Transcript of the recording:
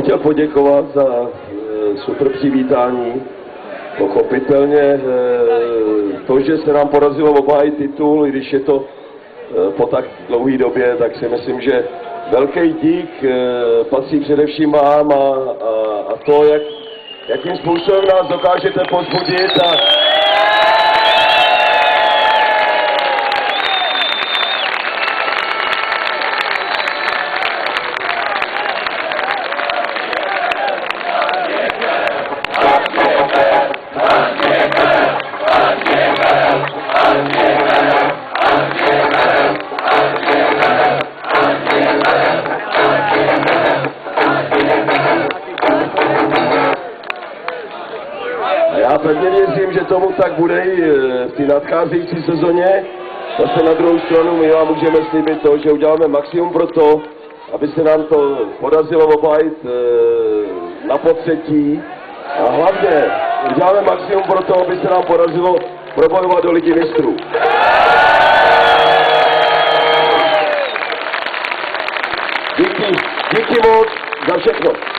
chtěl poděkovat za super přivítání. Pochopitelně to, že se nám podařilo obhájit titul, i když je to po tak dlouhé době, tak si myslím, že velký dík patří především vám a to, jakým způsobem nás dokážete povzbudit já pevně věřím, že tomu tak bude i v té nadcházející sezóně. Zase na druhou stranu my vám můžeme slíbit to, že uděláme maximum pro to, aby se nám to podařilo obhájit na potřetí. A hlavně uděláme maximum pro to, aby se nám podařilo probojovat do Ligy mistrů. Díky moc za všechno.